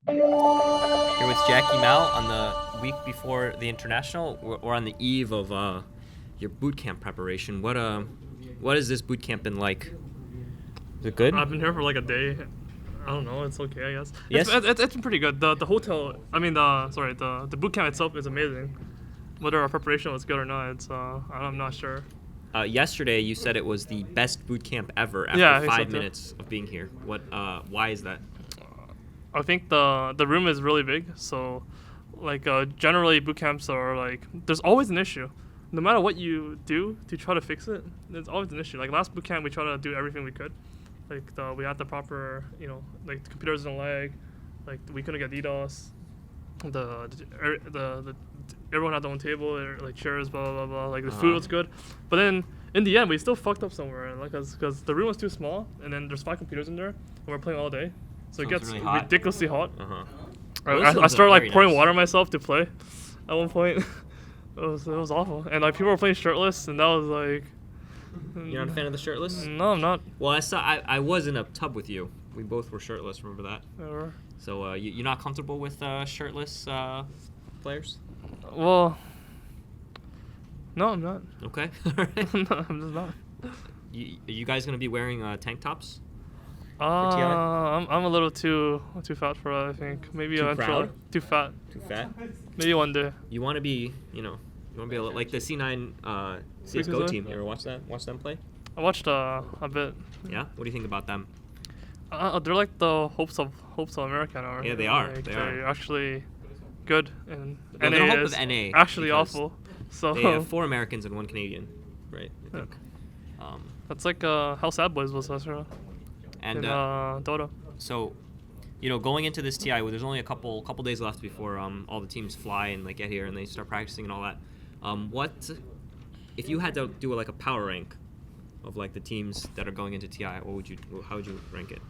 Here with Jackie Mao on the week before the international, or on the eve of your bootcamp preparation. What has this bootcamp been like? Is it good? I've been here for like a day. I don't know. It's okay, I guess. Yes? It's been pretty good. The hotel. I mean, the boot camp itself is amazing. Whether our preparation was good or not, I'm not sure. Yesterday you said it was the best bootcamp ever after Yeah, I think so 5 too. minutes of being here. Why is that? I think the room is really big. So, like generally boot camps are like there's always an issue. No matter what you do to try to fix it, there's always an issue. Like last boot camp, we tried to do everything we could. Like we had the proper, like the computers didn't lag, like we couldn't get DDoS. The everyone had their own table, like chairs, blah blah blah. Like the food was good, but then in the end we still fucked up somewhere, like because the room was too small, and then there's 5 computers in there, and we're playing all day, so it Sounds gets really hot. ridiculously hot. Those I sounds started like very pouring nice. water on myself to play, at one point. It was awful, and like people were playing shirtless, and that was like. You're not a fan of the shirtless? No, I'm not. Well, I was in a tub with you. We both were shirtless. Remember that? Ever. So you're not comfortable with shirtless players? Well, no, I'm not. Okay. No, I'm just not. Are you guys gonna be wearing tank tops? I'm a little too fat for that. I think maybe Too eventually. proud? Too fat. Too fat? Maybe one day. You want to be, you want to be like the C9 CS:GO team. You ever watch that? Watch them play? I watched a bit. Yeah. What do you think about them? They're like the hopes of America now. Yeah, they are. Like, They they're are. actually good, and Well, they're NA hope is of NA actually because awful. So They have 4 Americans and 1 Canadian, right? I Yeah. think. that's like how Sad Boys was last year And in Dota. so, going into this TI, there's only a couple days left before all the teams fly and like get here and they start practicing and all that. What if you had to do like a power rank of like the teams that are going into TI? How would you rank it?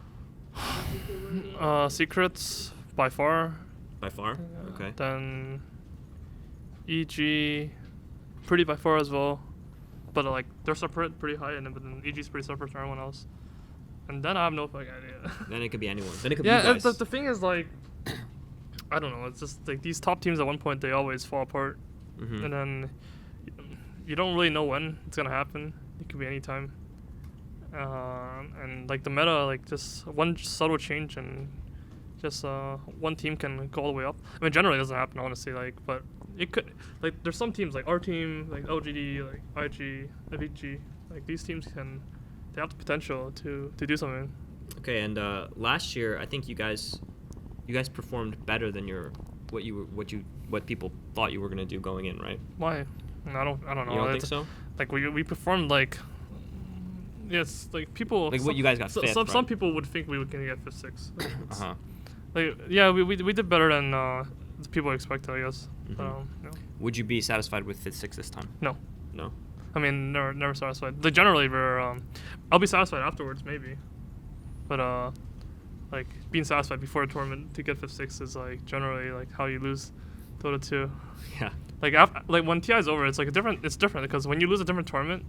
Secrets by far. By far? Okay. Then EG, pretty by far as well, but like they're separate pretty high, but then EG's pretty separate from everyone else. And then I have no fucking idea. Then it could be anyone. Then it could be Yeah, you guys. the thing is like, I don't know. It's just like these top teams at one point they always fall apart, Mhm. and then you don't really know when it's gonna happen. It could be any time. And like the meta, like just one subtle change and just one team can go all the way up. I mean, generally it doesn't happen, honestly. Like, but it could. Like, there's some teams like our team, like LGD, like IG, FEG. Like these teams they have the potential to do something. Okay, and last year I think you guys performed better than what people thought you were gonna do going in, right? Why? I don't know. You don't think It's- so? Like we performed like. Yes, like people. Like what you guys got fifth, Some right? people would think we were gonna get 5th, 6th. Like, Uh-huh. like yeah, we did better than the people expected, I guess. Mhm. No. Would you be satisfied with 5th, 6th this time? No. No. I mean, never satisfied. Like generally, I'll be satisfied afterwards, maybe. But like being satisfied before a tournament to get 5th, 6th is like generally like how you lose Dota 2. Yeah. Like like when TI is over, it's like it's different because when you lose a different tournament,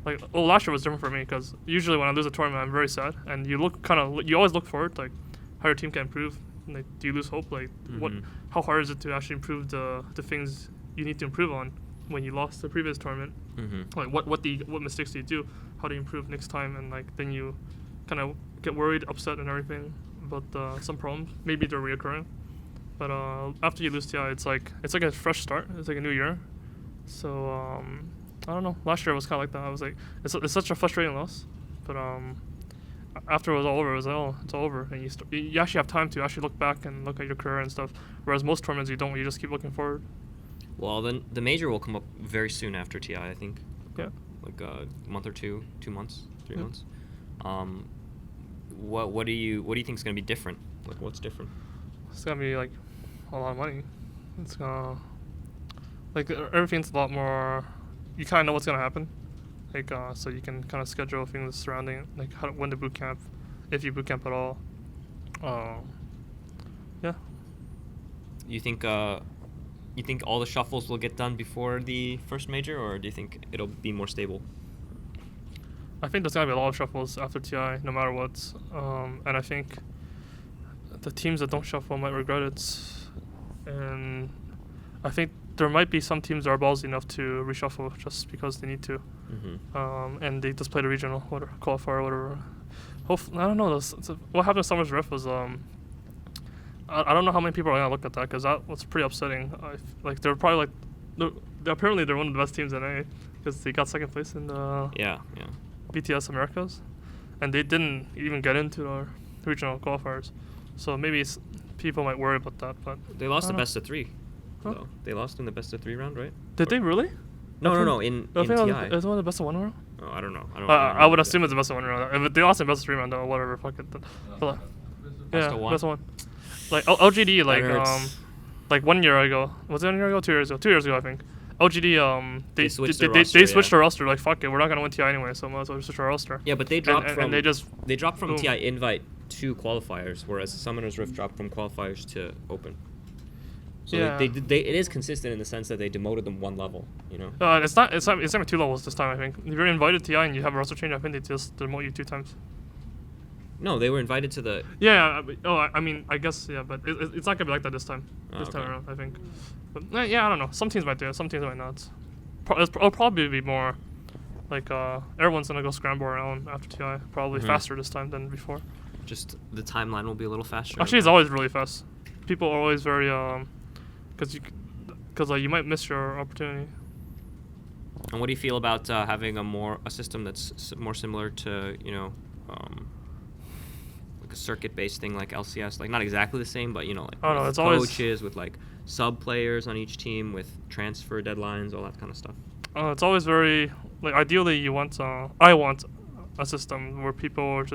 like last year was different for me because usually when I lose a tournament, I'm very sad, and you always look forward like how your team can improve. Like, do you lose hope? Like Mhm. how hard is it to actually improve the things you need to improve on when you lost the previous tournament? Mm-hmm. Like what mistakes do you do? How do you improve next time? And like then you kind of get worried, upset, and everything about some problems. Maybe they're reoccurring. But after you lose TI, it's like a fresh start. It's like a new year. So I don't know. Last year was kind of like that. I was like, it's such a frustrating loss. But after it was all over, it was like, oh, it's all over, and you actually have time to actually look back and look at your career and stuff. Whereas most tournaments you don't. You just keep looking forward. Well, then the major will come up very soon after TI, I think. Yeah. Like a month or 2 months, 3 Yeah. months. What do you think is gonna be different? Like what's different? It's gonna be like a lot of money. It's gonna like everything's a lot more. You kind of know what's gonna happen, like so you can kind of schedule things surrounding it, like when the boot camp, if you boot camp at all. Yeah. You think all the shuffles will get done before the first major, or do you think it'll be more stable? I think there's gonna be a lot of shuffles after TI, no matter what. And I think the teams that don't shuffle might regret it, and I think there might be some teams that are ballsy enough to reshuffle just because they need to, and they just play the regional qualifier or whatever. Hopefully, I don't know. What happened to Summer's Rift was I don't know how many people are gonna look at that because that was pretty upsetting. Like they're probably like apparently they're one of the best teams in A because they got second place in the BTS Americas, and they didn't even get into our regional qualifiers. So maybe people might worry about that, but they lost the best of 3. Huh? So they lost in the best of 3 round, right? Did they really? No. In TI. Is it one of the best of 1 round? Oh, I don't know. I would assume it's the best of 1 round. If they lost in best of 3 round, though, whatever. Fuck it. Best of 1. Best of 1. Like LGD, like 1 year ago. Was it 1 year ago? 2 years ago. 2 years ago, I think. LGD, they switched their roster. Like fuck it, we're not gonna win TI anyway, so might as well switch our roster. Yeah, but they dropped from they dropped from TI Invite to qualifiers, whereas Summoner's Rift dropped from qualifiers to Open. So it is consistent in the sense that they demoted them 1 level, you know. It's not 2 levels this time. I think if you're invited to TI and you have a roster change, I think they just demote you 2 times. No, they were invited to the. Yeah. I mean, I guess but it's not gonna be like that this time. Time around, I think. But yeah, I don't know. Some teams might do it. Some teams might not. It'll probably be more like everyone's gonna go scramble around after TI. Probably faster this time than before. Just the timeline will be a little faster. Actually, it's always really fast. People are always very because you might miss your opportunity. And what do you feel about having a system that's more similar to like a circuit-based thing like LCS, like not exactly the same, but like it's coaches with like sub players on each team with transfer deadlines, all that kind of stuff. It's always very like ideally you want I want a system where people are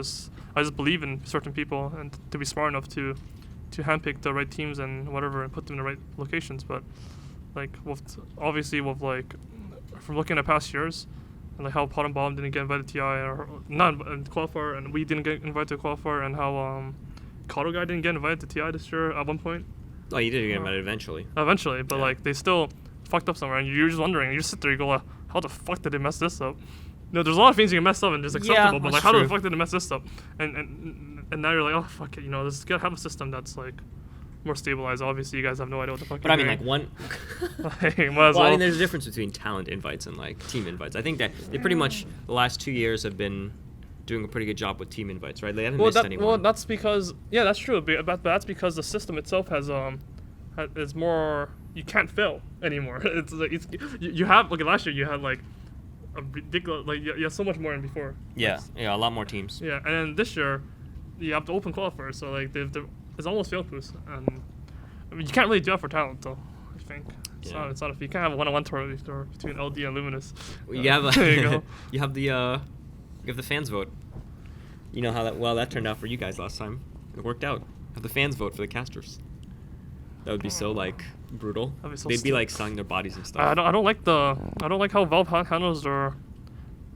I just believe in certain people and to be smart enough to handpick the right teams and whatever and put them in the right locations. But like obviously like from looking at past years and like how Pot and Bomb didn't get invited to TI or not in qualifier and we didn't get invited to qualifier and how Kato guy didn't get invited to TI this year at one point. Oh, you did get invited eventually. Eventually, but like they still fucked up somewhere and you're just wondering. You just sit there, you go, how the fuck did they mess this up? There's a lot of things you can mess up and just acceptable, but like how the fuck did they mess this up? And now you're like, oh fuck it, let's have a system that's like more stabilized. Obviously, you guys have no idea what the fuck. But I mean, like one. I mean, there's a difference between talent invites and like team invites. I think that they pretty much the last 2 years have been doing a pretty good job with team invites, right? They haven't missed anyone. Well, that's because that's true, but that's because the system itself is more. You can't fail anymore. You have last year you had like a ridiculous you have so much more than before. Yeah, a lot more teams. Yeah, and then this year you have the open qualifiers, so like it's almost fail proofs, and I mean you can't really do that for talent though. I think it's not if you can't have a 1-on-1 tournament between LD and Luminous. Well, you have there you go. You have the fans vote. You know how that turned out for you guys last time. It worked out. Have the fans vote for the casters. That would be so like brutal. They'd be like selling their bodies and stuff. I don't like how Valve handles a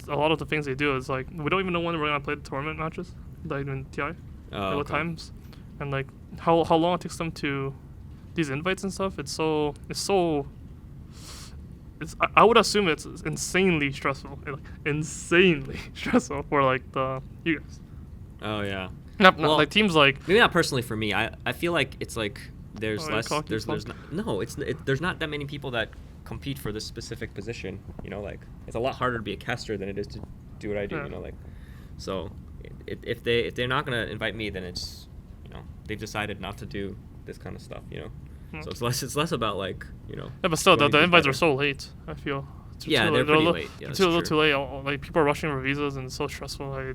lot of the things they do. It's like we don't even know when we're gonna play the tournament matches, like in TI, what times, and like how long it takes them to these invites and stuff. I would assume it's insanely stressful, insanely stressful for like you guys. Oh yeah. Not like teams like maybe not personally for me. I feel like it's like. There's not that many people that compete for this specific position. Like it's a lot harder to be a caster than it is to do what I do. So if they're not gonna invite me, then it's they've decided not to do this kind of stuff. So it's less about like Yeah, but still the invites are so late. I feel. They're pretty late. Yeah, it's a little too late. Like people are rushing for visas and it's so stressful. I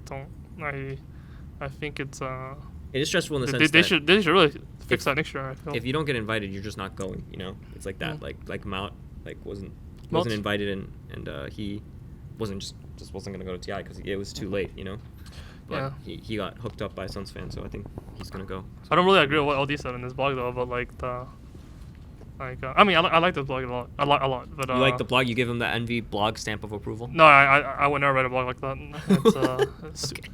think it's It is stressful in the sense they should really fix that next year. I feel. If you don't get invited, you're just not going. It's like that. Like Mount wasn't invited and he wasn't wasn't gonna go to TI because it was too late. But he got hooked up by a Suns fan, so I think he's gonna go. I don't really agree with what LD said in his blog though, but I mean I like this blog a lot. But you like the blog? You give him the Envy blog stamp of approval? No, I would never write a blog like that.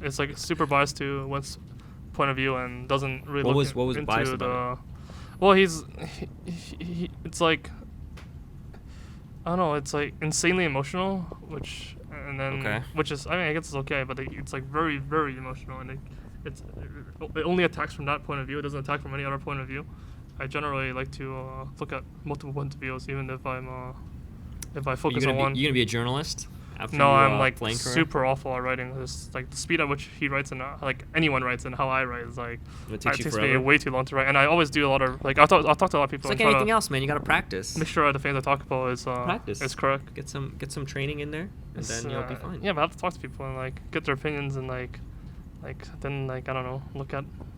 It's like super biased to one's point of view and doesn't really what look was into biased about it? Well, it's like I don't know. It's like insanely emotional, which is I mean I guess it's okay, but it's like very very emotional and it only attacks from that point of view. It doesn't attack from any other point of view. I generally like to look at multiple points of views, even if I focus on one. You gonna be a journalist? After No, your, I'm like playing career? super awful at writing. It's like the speed at which he writes and like anyone writes and how I write is like It takes you takes me forever? way too long to write. And I always do a lot of like I'll talk to a lot of people. It's like and try anything to else, man. You gotta practice. make sure the things I talk about is Practice. is correct. Get some training in there, and then you'll be fine. Yeah, but I have to talk to people and like get their opinions and like then like I don't know,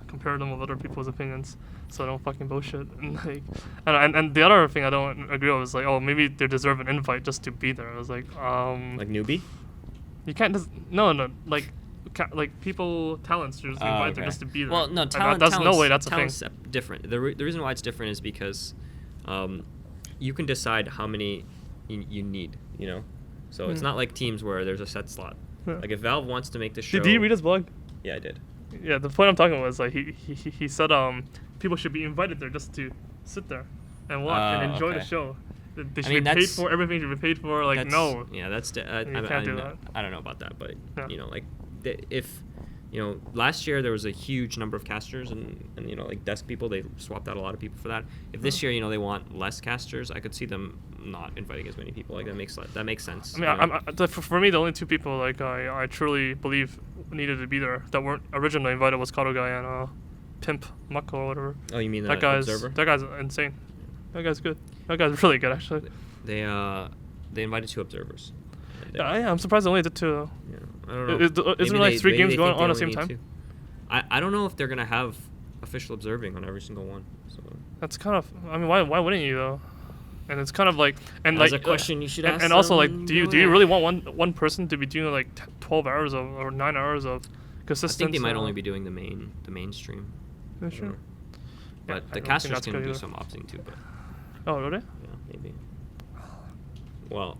compare them with other people's opinions, so I don't fucking bullshit and like and the other thing I don't agree with is like, oh, maybe they deserve an invite just to be there. I was like Like newbie. you can't just no like people talents just invite them just to be there. Well, no, Like, talent. that's no way that's a thing. talent's different. The reason why it's different is because you can decide how many you need. You know, so it's not like teams where there's a set slot. Yeah. Like if Valve wants to make the show. Did you read his blog? Yeah, I did. Yeah, the point I'm talking about is like he said people should be invited there just to sit there and watch and enjoy the okay. show. They should mean, be paid that's- for everything. Should be paid for. Like no. Yeah, that's. You can't do that. I don't know about that, but Yeah. you know, like if last year there was a huge number of casters and like desk people, they swapped out a lot of people for that. If this year they want less casters, I could see them not inviting as many people. Like that makes sense. I mean, for me, the only two people like I truly believe needed to be there that weren't originally invited was Kato guy and Pimp Muck or whatever. Oh, you mean that guy's observer? That guy's insane. That guy's good. That guy's really good actually. They invited 2 observers. Yeah, I'm surprised they only did 2 though. Yeah, I don't know. Isn't there like 3 games going on at the same only time? need 2. I don't know if they're gonna have official observing on every single one. So That's kind of. I mean, why wouldn't you though? And it's kind of like and that's like a question you should ask. and also like, them do you doing it. really want one person to be doing like 12 hours of or 9 hours of I consistent? think they might only be doing the mainstream. Yeah, sure. But Yeah, I the don't think casters that's can good do either. some opting too. But Oh really? yeah, maybe. Well,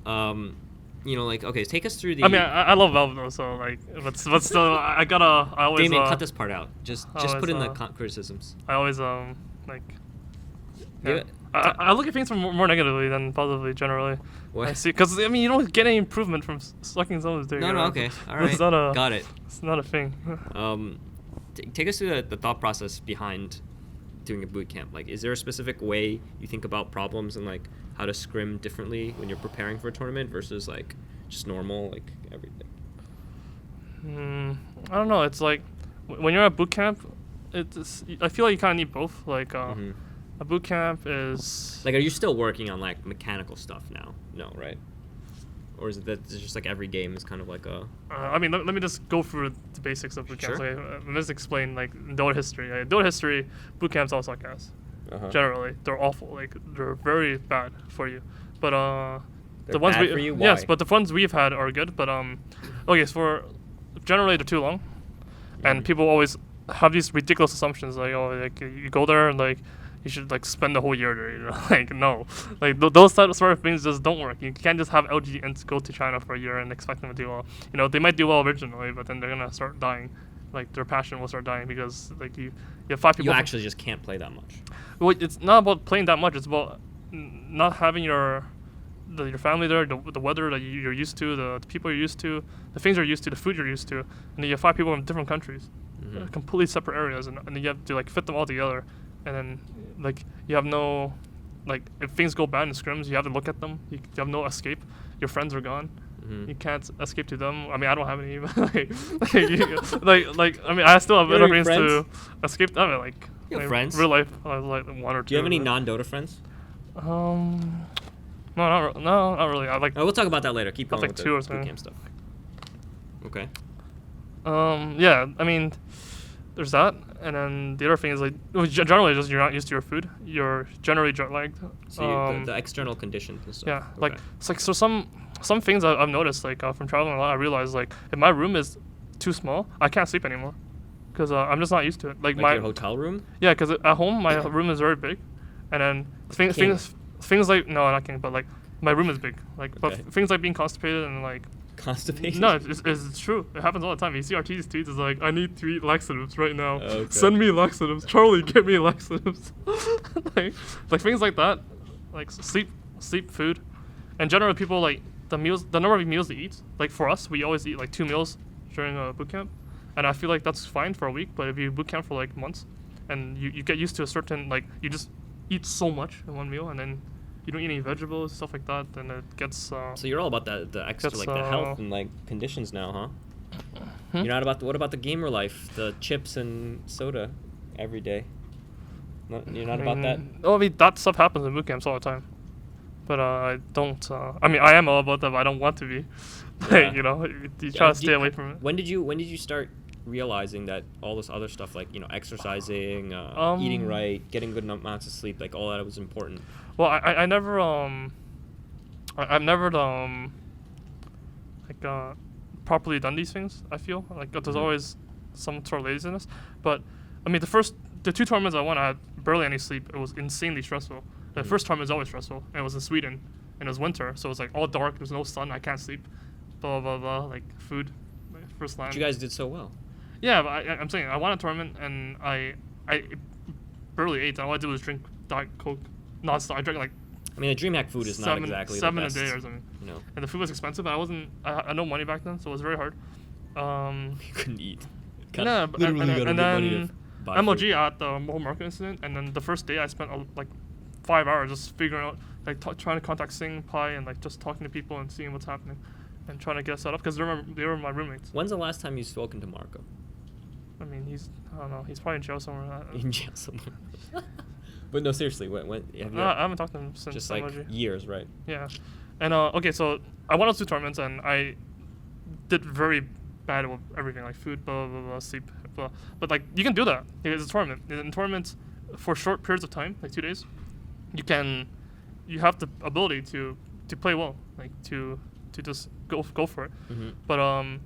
like okay, take us through the. I mean, I love Valve though, so like, but still, I always. Damien, cut this part out. Just always, put in the criticisms. I always like. Give Yeah. it- I look at things more negatively than positively generally. What? I see, because I mean, you don't get any improvement from sucking someone's dick. No, okay, all right. It's not a. Got it. It's not a thing. Take us through the thought process behind doing a boot camp. Like, is there a specific way you think about problems and like how to scrim differently when you're preparing for a tournament versus like just normal like everything? I don't know. It's like when you're at boot camp, I feel like you kind of need both. Like a boot camp is Like, are you still working on like mechanical stuff now? No, right? Or is it that it's just like every game is kind of like a? I mean, let me just go through the basics of boot camps. Sure. Like, let me just explain like Dota history. Dota history, boot camps all suck ass. Generally, they're awful. Like they're very bad for you. But They're the ones bad for you? yes, Why? but the ones we've had are good. But okay, so generally they're too long, and people always have these ridiculous assumptions like, oh, like you go there and like you should like spend the whole year there. You know, like no, like those sort of things just don't work. You can't just have LGNs go to China for a year and expect them to do well. You know, they might do well originally, but then they're gonna start dying. Like their passion will start dying because like you have 5 people. You actually just can't play that much. Well, it's not about playing that much. It's about not having your family there, the weather that you're used to, the people you're used to, the things you're used to, the food you're used to, and then you have 5 people from different countries, completely separate areas, and then you have to like fit them all together, and then like you have no, like if things go bad in scrims, you have to look at them. You have no escape. Your friends are gone. You can't escape to them. I mean, I don't have any. But like I mean, I still have You other have any things to friends? escape. I mean, like You have like, friends? real life, I have like 1 or 2. Do you have any non-Dota friends? No, not really. I like. Oh, we'll talk about that later. Keep I've going like with 2 or the something. boot camp stuff. Okay. Yeah. I mean, there's that, and then the other thing is like generally just you're not used to your food. You're generally jet lagged. So the external conditions and stuff. Yeah. Okay. Like it's like so some things I've noticed like from traveling a lot. I realized like if my room is too small, I can't sleep anymore, because I'm just not used to it. Like my your hotel room. yeah, because at home my room is very big, and then things like no, not king, but like my room is big. Like Okay. but things like being constipated and like. Constipation. No, it's true. It happens all the time. You see RT's tweets, it's like, I need to eat laxatives right now. Okay. Send me laxatives. Charlie, get me laxatives. like things like that. Like sleep, food. And generally people like the number of meals they eat. Like for us, we always eat like 2 meals during a boot camp. and I feel like that's fine for a week. But if you boot camp for like months, and you get used to a certain like you just eat so much in one meal, and then you don't eat any vegetables, stuff like that, then it gets. So you're all about the extra, like the health and like conditions now, huh? You're not about what about the gamer life, the chips and soda every day? You're not about that? Oh, I mean, that stuff happens in boot camps all the time. But I don't. I mean, I am all about that, but I don't want to be. Yeah. You know, you try to stay away from it. When did you start realizing that all this other stuff, like exercising, eating right, getting good amounts of sleep, like all that was important? Well, I never I've never properly done these things. I feel like there's always some sort of laziness. But I mean, the 2 tournaments I won, I had barely any sleep. It was insanely stressful. The first tournament was always stressful, and it was in Sweden, and it was winter, so it was like all dark. There's no sun. I can't sleep. Blah blah blah. Like food, first line. But you guys did so well. Yeah, but I'm saying I won a tournament, and I barely ate. All I did was drink Diet Coke nonstop. I drank like. I mean, the DreamHack food is not exactly the best. 7 a day or something. You know. And the food was expensive. I had no money back then, so it was very hard. You couldn't eat. Yeah, and then MOG food. at the whole market incident, and then the first day I spent like 5 hours just figuring out, like trying to contact Sing Pai and like just talking to people and seeing what's happening, and trying to get set up because they were my roommates. When's the last time you've spoken to Marco? I mean, I don't know. He's probably in jail somewhere. In jail somewhere. But no, seriously, when have you? I haven't talked to him since. Just like MOG. years, right? Yeah, and okay, so I won those 2 tournaments and I did very bad with everything, like food, blah blah blah, sleep, blah. But like you can do that. It's a tournament. In tournaments, for short periods of time, like 2 days, you have the ability to play well, like to just go for it. But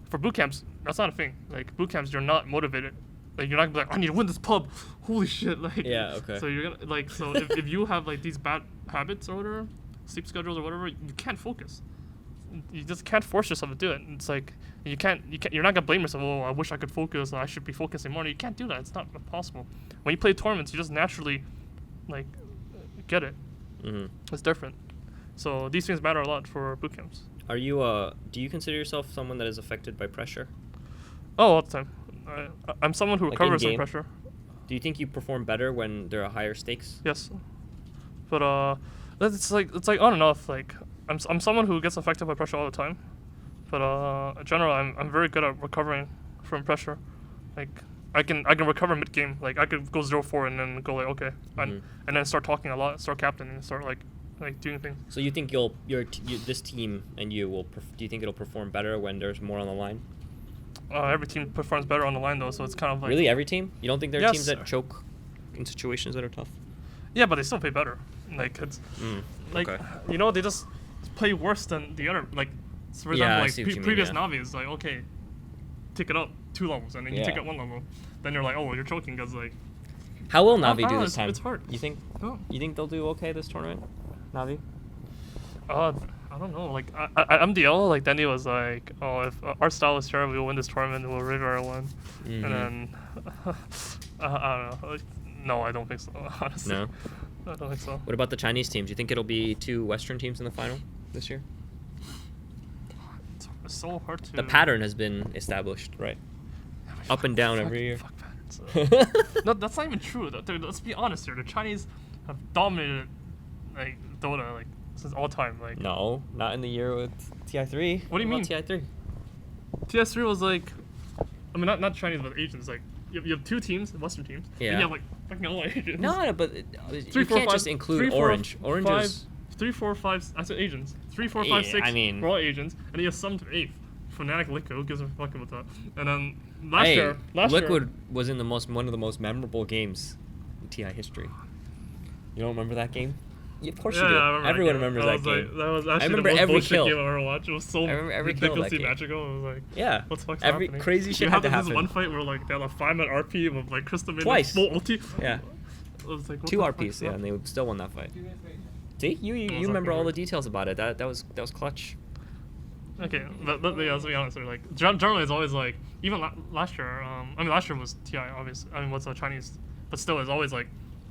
for boot camps, that's not a thing. Like boot camps, you're not motivated. Like you're not gonna be like, I need to win this pub. Holy shit! Like yeah, okay. So you're gonna like if you have like these bad habits or whatever, sleep schedules or whatever, you can't focus. You just can't force yourself to do it. It's like you're not gonna blame yourself. Oh, I wish I could focus. I should be focusing more. You can't do that. It's not possible. When you play tournaments, you just naturally like get it. It's different. So these things matter a lot for boot camps. Are you do you consider yourself someone that is affected by pressure? Oh, all the time. I'm someone who recovers from pressure. Do you think you perform better when there are higher stakes? Yes, but it's like on and off. Like I'm someone who gets affected by pressure all the time, but in general I'm very good at recovering from pressure. Like I can recover mid game. Like I could go 0-4 and then go like okay, and then start talking a lot, start captaining, start like doing things. So you think this team and you will do you think it'll perform better when there's more on the line? Every team performs better on the line though, so it's kind of like really every team. You don't think there are Yes. teams that choke in situations that are tough? Yeah, but they still play better. Like it's like okay. they just play worse than the other. Like so for Yeah, I example, see what like you mean, previous yeah. Navi is like okay, take it up 2 levels, and then you take it 1 level. Then you're like, oh, you're choking because like. How will Navi do this time? It's hard. You think? Oh. You think they'll do okay this tournament, Navi? I don't know. Like MDL, like Danny was like, oh, if our style is terrible, we'll win this tournament, we'll river everyone. And then I don't know. Like, no, I don't think so. Honestly, No. I don't think so. What about the Chinese teams? Do you think it'll be 2 Western teams in the final this year? It's so hard to. The pattern has been established, right? Up and down every year. Fuck patterns. No, that's not even true. Let's be honest here. The Chinese have dominated like Dota like since all time. Like No, not in the year with TI3. What do you mean? TI3? TS3 was like, I mean not Chinese but Asians. Like you have 2 teams, Western teams. Yeah. And you have like fucking all Asians. No, but 3, you 4, can't 5, just include 3, 4, Orange. Orange 5, is 3, 4, 5. I said Asians. 3, 4, 5, Yeah, 6. I mean- we're all Asians, and he has some to 8th. Fnatic Liquid, who gives a fuck about that? And then last year, Liquid was in one of the most memorable games in TI history. You don't remember that game? Yeah, of course you do. I remember Everyone that game. remembers that game. That was actually remember the most every bullshit kill. game I've ever watched. It was so I remember every kill of that ridiculously game. magical. It was like, Yeah. what the fuck's Every happening? crazy shit You had to this happen. one fight where like they had a 5-man RP with like Crystal made Twice. full ulti. Yeah. It was like, what 2 the fuck RPs, is yeah, that? and they still won that fight. See, you was remember fucking all the weird. details about it. That was clutch. Okay, but yeah, let's be honest. Like generally, it's always like even last year. I mean, last year was TI, obviously. I mean, what's Chinese? But still, it's always like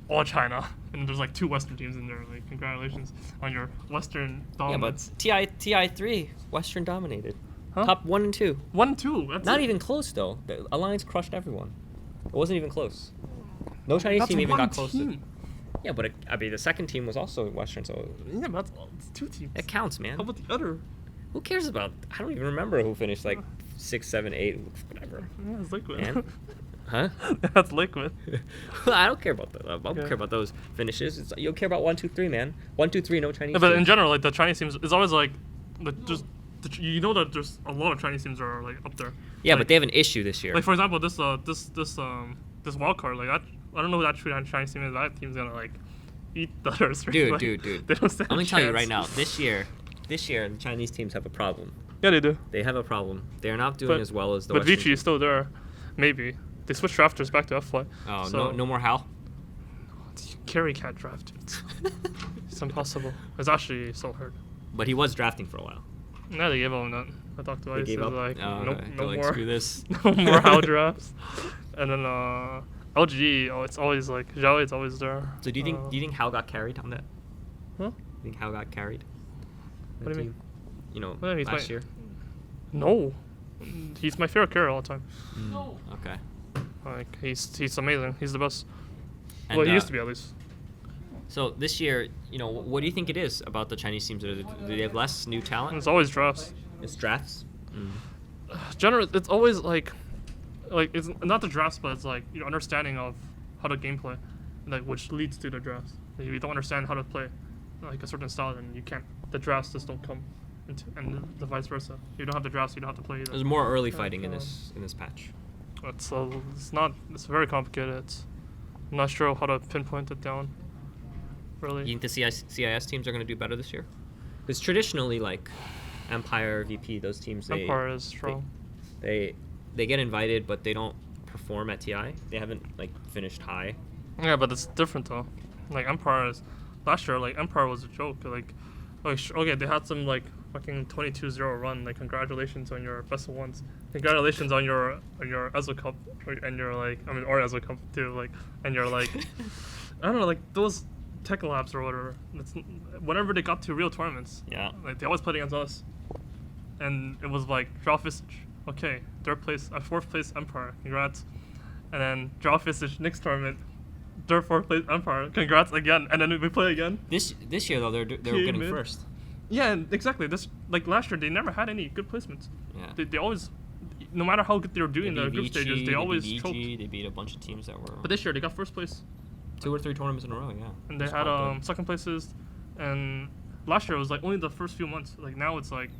all China, and there's like 2 Western teams in there. Like, congratulations on your Western Yeah, dominance. but TI3 Western dominated. Huh? Top 1 and 2. 1, 2. That's Not it. even close though. The Alliance crushed everyone. It wasn't even close. No Chinese That's team even one got close team. to. Yeah, but I mean the second team was also Western, so Yeah, but it's 2 teams. it counts, man. How about the other? Who cares about? I don't even remember who finished like 6, 7, 8, whatever. Yeah, it's liquid. Man. Huh? That's liquid. I don't care about that. I don't care about those finishes. You don't care about 1, 2, 3, man. 1, 2, 3, no Chinese. Yeah, but in teams. general, like the Chinese teams, it's always like, you know that there's a lot of Chinese teams that are like up there. Yeah, like, but they have an issue this year. Like for example, this wild card, like I don't know who that true Chinese team is. That team's gonna like eat the others. Dude, like, dude. They don't stand I'm gonna a tell you chance. right now. This year, the Chinese teams have a problem. Yeah, they do. They have a problem. They're not doing as well as the. But Western Vici is still there. Maybe they switched drafters back to F-Fly. Oh, so no more Hal. Carry can't draft. It's impossible. It's actually so hard. But he was drafting for a while. Yeah, they gave up on that. I talked to They Ice. gave up. Like, Oh, nope, okay. no They're like, more. screw this. No more Hal drafts. And then LG, it's always like Zhao. It's always there. So do you think Hal got carried on that? Huh? You think Hal got carried? What do you mean? You know, Well, he's last year. No, he's my favorite character all the time. Okay. Like he's amazing. He's the best. And, Well, he used to be at least. So this year, what do you think it is about the Chinese teams? Do they have less new talent? It's always drafts. It's drafts. Generally, it's always like it's not the drafts, but it's like your understanding of how to gameplay, like which leads to the drafts. If you don't understand how to play like a certain style, then you can't. The drafts just don't come, and the vice versa. You don't have the drafts, you don't have to play either. There's more early fighting in this patch. It's very complicated. I'm not sure how to pinpoint it down. Really. You think the CIS teams are going to do better this year? Because traditionally, like Empire, VP, those teams, Empire is strong. They get invited, but they don't perform at TI. They haven't like finished high. Yeah, but it's different though. Like Empire is last year. Like Empire was a joke. Okay, they had some like fucking 22-0 run. Like congratulations on your best of ones. Congratulations on your ESO Cup and your or ESO Cup too. Like and your like I don't know, like those tech labs or whatever. Whenever they got to real tournaments, Yeah. like they always played against us, and it was like draw Visage. Okay, fourth place Empire. Congrats. And then draw Visage next tournament. Fourth place Empire. Congrats again. And then we play again. This year though, they were getting mid. first. Yeah, exactly. This like last year they never had any good placements. Yeah. They always, no matter how good they were doing They in the beat group Vici, stages, they always beat choked. EG, they beat a bunch of teams that were. But this year they got first place. 2 or 3 tournaments in a row, yeah. And they That's had quite good. second places, and last year it was like only the first few months. Like now it's like,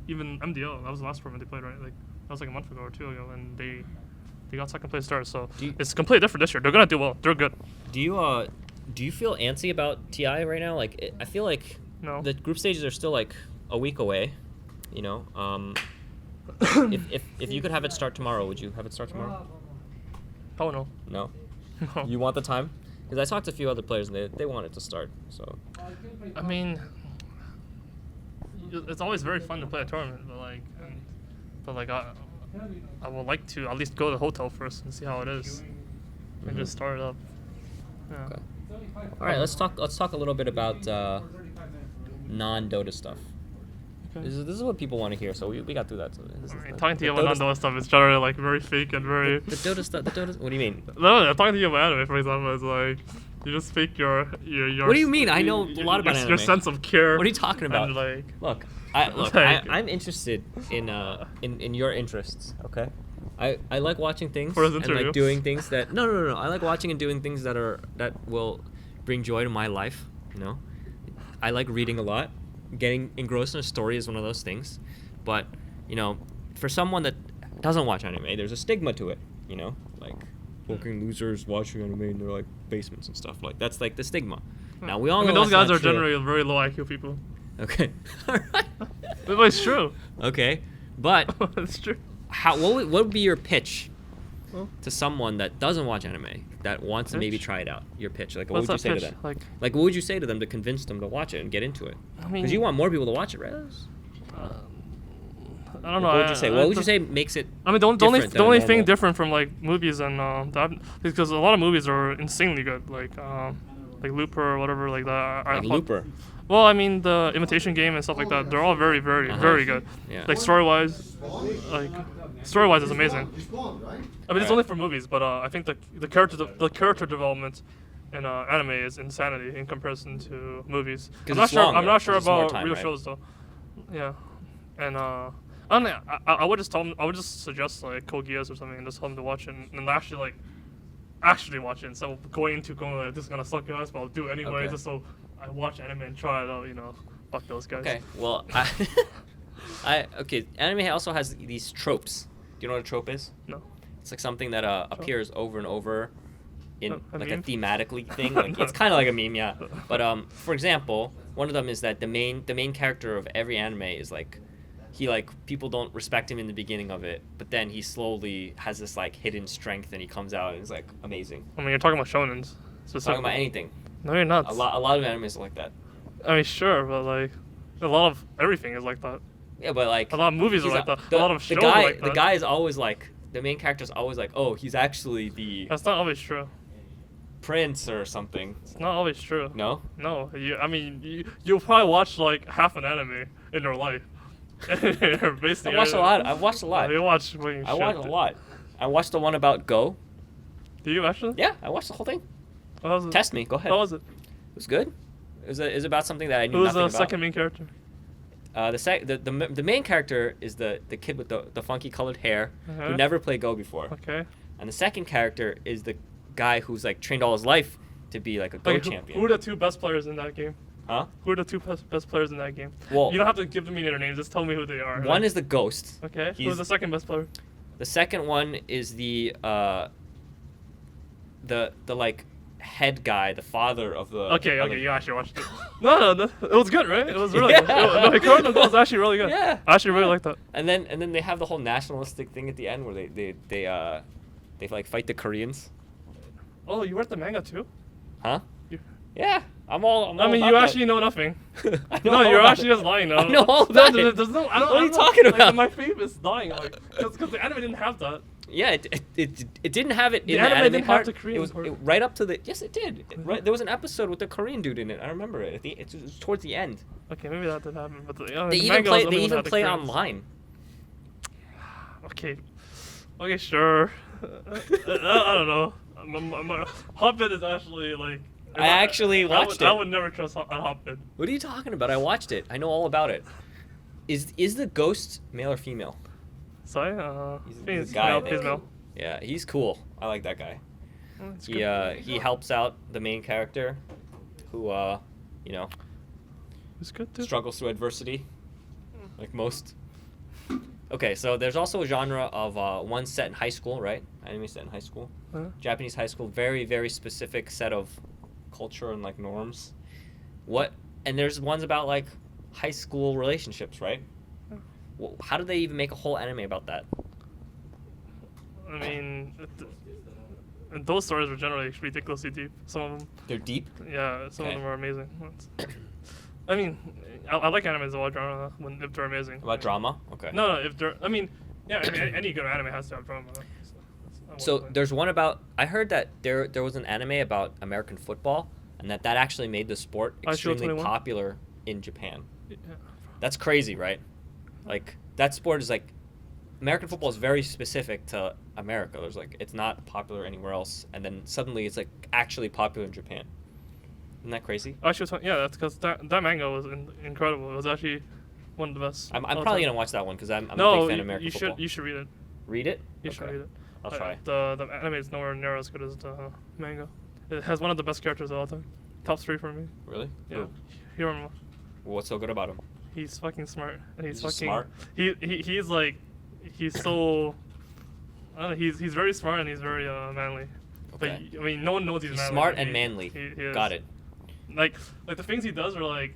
even MDL, that was the last tournament they played, right? Like that was like a month ago or 2 ago, and they got second place there. So it's completely different this year. They're gonna do well. They're good. Do you feel antsy about TI right now? Like I feel like No. the group stages are still like a week away. If you could have it start tomorrow, would you have it start tomorrow? Oh no. No. No. You want the time? Because I talked to a few other players and they want it to start. So I mean, it's always very fun to play a tournament, but I would like to at least go to the hotel first and see how it is, and just start it up. Yeah. Okay. All right, let's talk a little bit about non-Dota stuff. Okay. This is what people want to hear, so we got through that. So Talking to you about non-Dota stuff is generally like very fake and very. The Dota stuff. The Dota. What do you mean? No, talking to you about anime, for example, is like you just fake your. What do you mean? I know a lot about your anime. sense of care. What are you talking about? And like, Look, Like- I'm interested in your interests. Okay, I like watching things For his and interview. like doing things that no. I like watching and doing things that will bring joy to my life. I like reading a lot. Getting engrossed in a story is one of those things, but for someone that doesn't watch anime, there's a stigma to it. Like fucking losers watching anime in their like basements and stuff. Like that's like the stigma. Now we all know those that's guys not are true. generally very low IQ people. Okay. All right. But it's true. Okay, but It's true. what would be your pitch Huh? to someone that doesn't watch anime that wants to maybe Pitch? try it out? Your pitch, like what What's would you that say pitch? to them? Like, What would you say to them to convince them to watch it and get into it? I mean, Because you want more people to watch it, right? I don't know. What would you say? What would you say makes it? I mean, the only different than thing normal? different from like movies and that, because a lot of movies are insanely good. Like like Looper or whatever like that. Like Looper. Well, I mean the imitation game and stuff like that. They're all very, very, very good. Yeah. Like story-wise, is amazing. I mean, it's only for movies, but I think the character development in anime is insanity in comparison to movies. I'm not sure. I'm not sure about real shows though. Yeah, and I don't know, I would just tell them. I would just suggest like Code Geass or something and just tell them to watch it and actually watch it instead of going like, this is gonna suck your ass, but I'll do it anyway just so I watch anime and try it out. Fuck those guys. Okay. Well, anime also has these tropes. Do you know what a trope is? No. It's like something that appears over and over in like meme? a thematically thing. Like it's kind of like a meme, yeah. But for example, one of them is that the main character of every anime is like people don't respect him in the beginning of it, but then he slowly has this like hidden strength and he comes out and is like amazing. I mean, you're talking about shonens. Talking about anything. No, you're not. A lot of animes are like that. I mean, sure, but like a lot of everything is like that. Yeah, but like a lot of movies are like that. A lot of shows are like that. The guy is always like the main character is always like, oh, he's actually the. That's not always true. Prince or something. It's not always true. No. No, you'll probably watch like half an anime in your life. I've watched a lot. I've watched a lot. You watch. I watched a lot. I watched the one about Go. Did you actually? Yeah, I watched the whole thing. How was it? Test me. Go ahead. How was it? It was good. It was about something that I knew nothing about. Who was the second main character? The main character is the kid with the funky colored hair who never played Go before. Okay. And the second character is the guy who's like trained all his life to be like a Go champion. Who are the two best players in that game? Huh? Who are the two best players in that game? Well, you don't have to give me their names. Just tell me who they are. One is the Ghost. Okay. Who's the second best player? The second one is the like head guy, the father of the. Okay, you actually watched it. No, it was good, right? It was really good. No, Hikaru was actually really good. Yeah. I actually really liked that. And then they have the whole nationalistic thing at the end where they like fight the Koreans. Oh, you read the manga too? Huh? Yeah, I'm all. I mean, you actually know nothing. No, you're actually just lying now. I know all about it. There's no. I don't. What are you talking about? Like, my faith is dying, like, because the anime didn't have that. Yeah, it didn't have it in the anime didn't part. Have the Korean part. Right up to the. Yes, it did. Right, there was an episode with the Korean dude in it. I remember it. It was towards the end. Okay, maybe that did happen, but they even play online. Okay, sure. I don't know. HotBid is actually like. I actually watched it. I would never trust HotBid. What are you talking about? I watched it. I know all about it. Is the Ghost male or female? Sorry, he's a guy. He's male. Yeah, he's cool. I like that guy. He helps out the main character, who He's good too. Struggles through adversity, like most. Okay, so there's also a genre of one set in high school, right? Anime set in high school. Japanese high school, very, very specific set of culture and like norms. And there's ones about like high school relationships, right? Well, how do they even make a whole anime about that? I mean, those stories were generally ridiculously deep. Some of them. They're deep? Yeah, some of them are amazing. I mean, I like animes about drama if they're amazing. About drama? Okay. No, if they're. I mean, any good anime has to have drama. So there's one about. I heard that there was an anime about American football, and that actually made the sport extremely popular in Japan. Yeah. That's crazy, right? Like that sport is like. American football is very specific to America. There's like it's not popular anywhere else, and then suddenly it's like actually popular in Japan. Isn't that crazy? Actually, yeah, that's because that manga was incredible. It was actually one of the best. I'm probably gonna watch that one because I'm a big fan of American football. You should read it. Read it? You should read it. I'll try. The anime is nowhere near as good as the manga. It has one of the best characters of all time. Top 3 for me. Really? Yeah. Hiro. What's so good about him? He's fucking smart, and he's fucking smart. He's like. He's so. He's very smart and he's very manly. Okay. But I mean, no one knows he's manly. Smart and manly. He Got it. Like the things he does are like.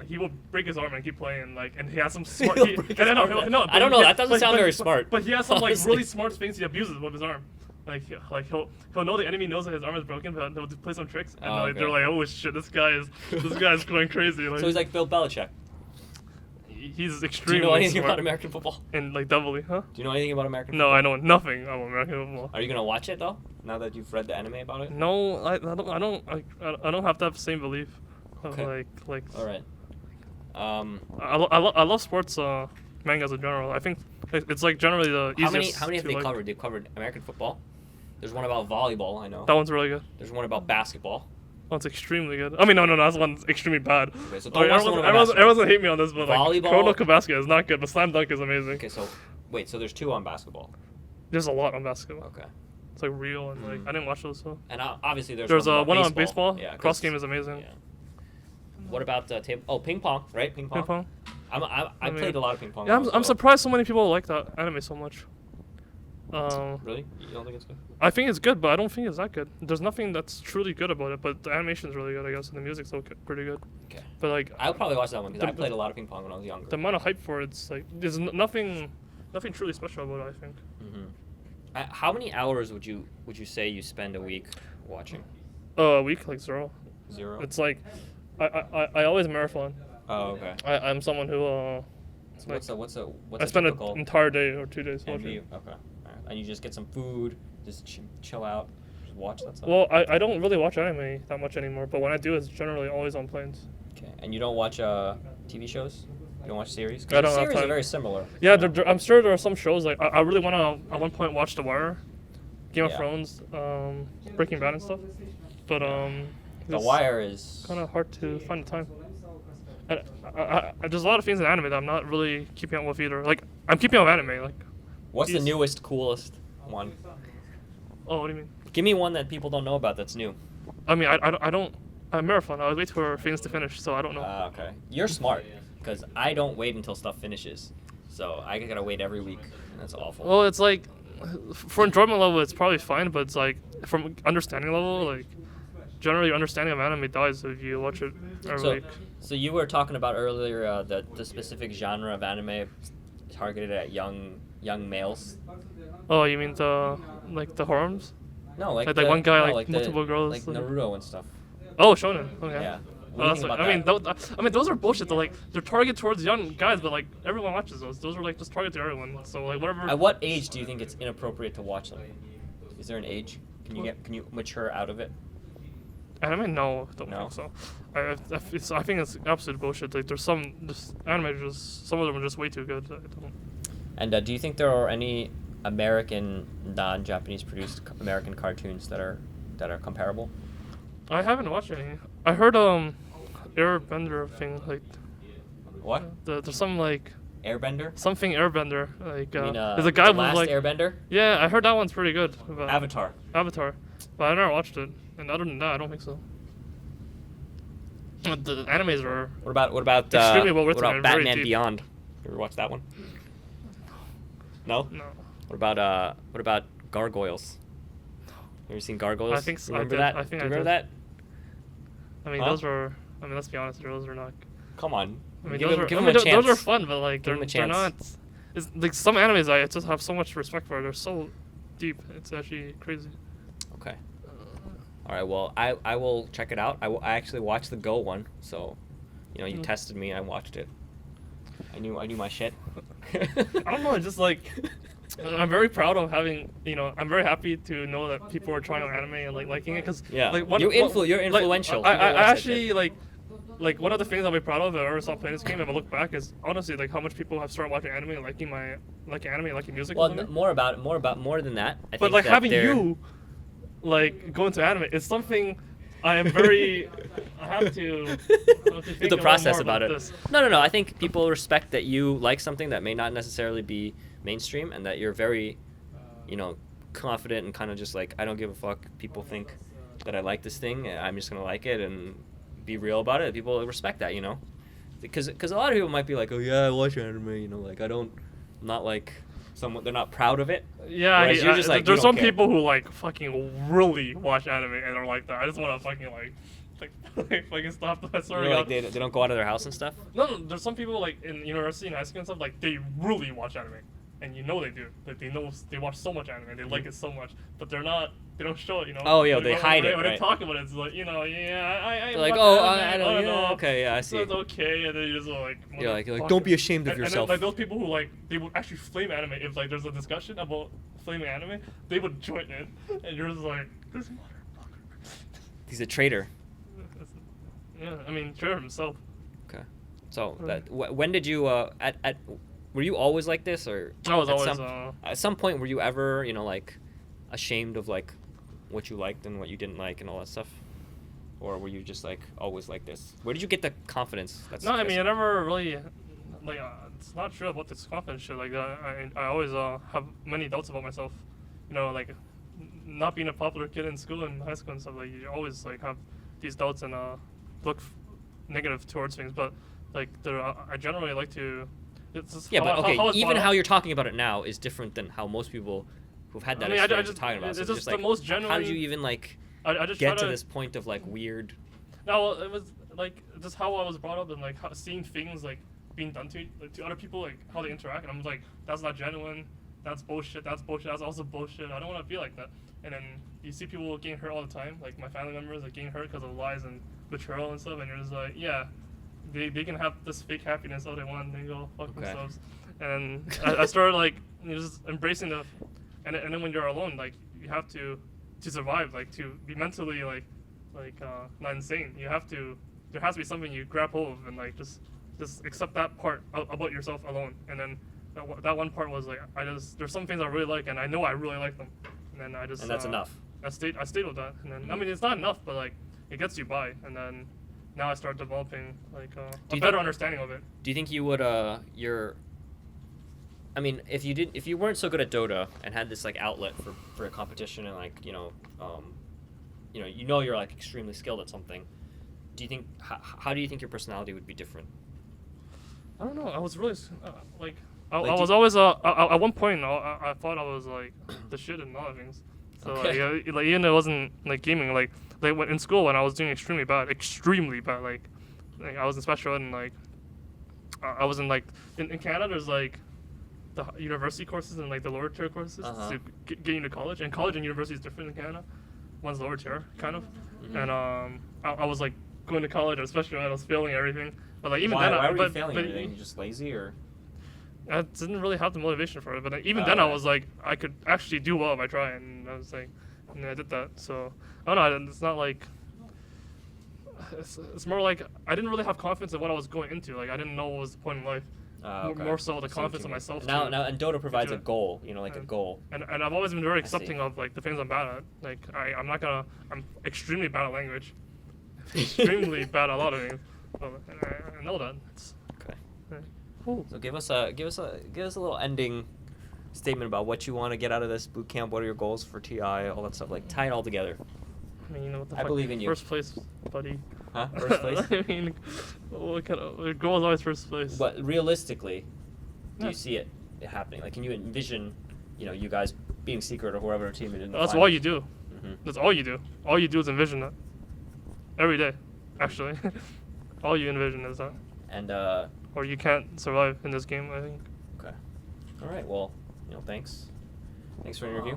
He will break his arm and keep playing, like, and he has some smart. I don't know. That doesn't sound very smart. But he has some like really smart things he abuses with his arm. Like he'll know the enemy knows that his arm is broken, but he'll play some tricks, and they're like, oh shit, this guy is going crazy. Like, so he's like Bill Belichick. he's Do you extremely know anything smart. about American football? And like doubly, huh? Do you know anything about American No, football? I know nothing about American football. Are you gonna watch it though? Now that you've read the anime about it? No, I don't have that same belief. Of Okay. like. All right. I love sports mangas in general. I think it's like generally the easiest. How many have to they like. covered? They've covered American football. There's one about volleyball, I know. That one's really good. There's one about basketball. That one's extremely good. I mean, no, that's one's extremely bad. Okay, so Oh, don't watch the one about basketball. everyone's gonna hate me on this, but like Volleyball- Kuroko Basket is not good, but Slam Dunk is amazing. Okay, so wait, so there's 2 on basketball. There's a lot on basketball. Okay. It's like real and like I didn't watch those. So And obviously there's there's one one about on baseball. Yeah, Cross 'cause- game is amazing. Yeah. What about table? Oh, ping pong, right? Ping pong. Ping pong. I mean, played a lot of ping pong. Yeah, when I was I'm little. surprised so many people like that anime so much. Really? You don't think it's good? I think it's good, but I don't think it's that good. There's nothing that's truly good about it, but the animation's really good, I guess, and the music's okay, pretty good. Okay. But like I'll probably watch that one because I The- played a lot of ping pong when I was younger. the amount of hype for it's like there's nothing truly special about it, I think. How many hours would you say you spend a week watching? A week, like 0. 0. It's like I always marathon. Oh, okay. I'm someone who So what's a I spend an typical entire day or 2 days NV? watching. Okay. Alright. And you just get some food, just chill out, just watch that stuff. Well, I don't really watch anime that much anymore, but when I do, it's generally always on planes. Okay. And you don't watch TV shows? You don't watch series? I don't have series are time. very similar. Yeah, I'm sure there are some shows like I really want to at one point watch The Wire, Game of Yeah. Thrones, Breaking Bad and stuff, but The Wire is kind of hard to find the time. And there's a lot of things in anime that I'm not really keeping up with either. Like I'm keeping up with anime. Like What's the Yes. newest, coolest one? oh, what do you mean? Give me one that people don't know about that's new. I mean I don't. I marathon. I wait for things to finish, so I don't know. Okay. You're smart, because I don't wait until stuff finishes. So I gotta wait every week, and that's awful. Well, it's like for enjoyment level, it's probably fine, but it's like from understanding level, like generally your understanding of anime dies if you watch it every week. So you were talking about earlier the specific genre of anime targeted at young males. Oh, you mean the horrors? No, like Like the, one guy, no, like the- multiple girls, like like- Naruto and stuff. Oh, shonen. Okay. Yeah. Oh, What do you that's think like, about I mean, those are bullshit. They're like they're targeted towards young guys, but like everyone watches those. Those are like just targeted to everyone. So like whatever. At what age do you think it's inappropriate to watch them? Is there an age? Can you mature out of it? Anime? No, don't No? think so. I think it's absolute bullshit. Like there's some anime some of them are just way too good. I don't. And do you think there are any American, non-Japanese produced American cartoons that are comparable? I haven't watched any. I heard Airbender thing like What? there's some like Airbender? something Airbender like You mean, there's a guy The with Last like Airbender? yeah I heard that one's pretty good. About Avatar. Avatar, but I never watched it. And other than that, I don't think so. The animes are What about Extremely well what written about and very Batman deep. Beyond? You ever watch that one? No. no. What about Gargoyles? You ever seen Gargoyles? I think so. Remember I did. that? I think Do you I remember did. that? I mean, Huh? those are. I mean, let's be honest. Those are not. Come on. I mean, give those him, are. give I him mean, a chance. those are fun, but like Give him a they're not. chance. It's like some animes I just have so much respect for. They're so deep. It's actually crazy. Okay. All right. Well, I will check it out. I actually watched the Go one, so you Mm. tested me. I watched it. I knew my shit. I don't know. It's just like I'm very proud of having. I'm very happy to know that people are trying out anime and like liking it because Yeah. like You're like, influential. I People watch that actually shit. like one of the things I'll be proud of if I ever stop playing this game if I look back is honestly like how much people have started watching anime and liking anime and liking music. Well, and stuff. more than that. I But think like that having they're- you like go into anime is something I am very I have to think the a process little more about it. this. No. I think people respect that you like something that may not necessarily be mainstream, and that you're very, confident and kind of just like, I don't give a fuck. People think that I like this thing. I'm just gonna like it and be real about it. People respect that, because a lot of people might be like, oh yeah, I watch anime. Like I'm not like someone. They're not proud of it. Yeah, Whereas you're just like, you there's don't some care. people who like fucking really watch anime and are like that. I just want to fucking like fucking stop that. Sorry, Like they don't go out of their house and stuff. no, there's some people like in university and high school and stuff like they really watch anime. and you know they do. Like they watch so much anime, they like it so much, but they don't show it. Oh, yeah, they hide it. When Right? they talk about it, it's like They're I like, watch oh, anime, I don't know. Okay, yeah, I see. It's okay, and then you just like. You're like, don't be ashamed of and yourself. then, like those people who like they would actually flame anime if like there's a discussion about flaming anime, they would join in, and you're just like, this motherfucker. He's a traitor. Yeah, I mean, Trevor himself. Okay. So when did you were you always like this, or I was always at some point were you ever like ashamed of like what you liked and what you didn't like and all that stuff, or were you just like always like this? Where did you get the confidence? No, I mean I never really like it's not true about this confidence shit. Like I always have many doubts about myself. You know, like not being a popular kid in school and high school and stuff. Like you always like have these doubts and look negative towards things. But like I generally like to. It's just but okay, even how up. you're talking about it now is different than how most people who've had that experience are talking about. It's so just like, the most genuine. how did you even like I just get to this point of like weird? No, it was like just how I was brought up and like seeing things like being done to other people, like how they interact, and I'm like, that's not genuine. That's bullshit. That's bullshit. That's also bullshit. I don't want to be like that. And then you see people getting hurt all the time, like my family members like getting hurt because of lies and betrayal and stuff, and you're just like, yeah. They can have this fake happiness all they want and they go fuck themselves. And I started like just embracing and then when you're alone, like you have to survive, like to be mentally like not insane. There has to be something you grab hold of and like just accept that part about yourself alone. And then that one part was like there's some things I really like and I know I really like them. And then and that's enough. I stayed with that. And then I mean it's not enough, but like it gets you by. And then now I start developing like a better understanding of it. Do you think you would I mean, if you weren't so good at Dota and had this like outlet for a competition and like you're like extremely skilled at something, do you think how do you think your personality would be different? I don't know. I was really I was always at one point I thought I was like the shit in a lot of things. So okay. like even though it wasn't like gaming, like when in school when I was doing extremely bad, like I was in special ed and like I was in like in Canada there's like the university courses and like the lower tier courses to get into college, and college and university is different in Canada. One's lower tier kind of, and I was like going to college, especially when I was failing everything. But like even why then, were you failing everything? You just lazy or? I didn't really have the motivation for it, but even then I was like, I could actually do well if I try, and I was like, and I did that. So I don't know. It's not like. It's more like I didn't really have confidence in what I was going into. Like I didn't know what was the point in life. Okay. More so the confidence in myself. Now and Dota provides a goal. A goal. And I've always been very accepting of like the things I'm bad at. Like I'm extremely bad at language. Extremely bad at a lot of things. I know that. Okay. Yeah. So give us a little ending statement about what you want to get out of this boot camp. What are your goals for TI? All that stuff. Like tie it all together. I mean, what the I fuck? believe in you. First place, buddy. Huh? First place? I mean, what kind of goal is always first place? But realistically, do you see it happening? Like, can you envision, you guys being secret or whoever team it in the That's final? all you do. Mm-hmm. That's all you do. All you do is envision that. Every day, actually. All you envision is that. And or you can't survive in this game, I think. Okay. All right. Well, thanks. Thanks for the interview.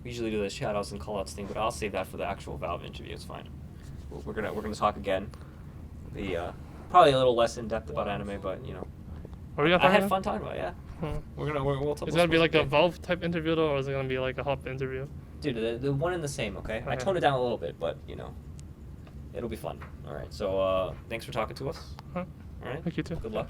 We usually do the shout-outs and call-outs thing, but I'll save that for the actual Valve interview. It's fine. We're gonna talk again. Probably a little less in depth about anime, but I had fun talking about it. Yeah. We'll talk. Is it gonna be like a Valve type interview though, or is it gonna be like a HotBid interview? Dude, the one and the same. Okay. I toned it down a little bit, but it'll be fun. All right. So thanks for talking to us. All right. Thank you too. Good luck.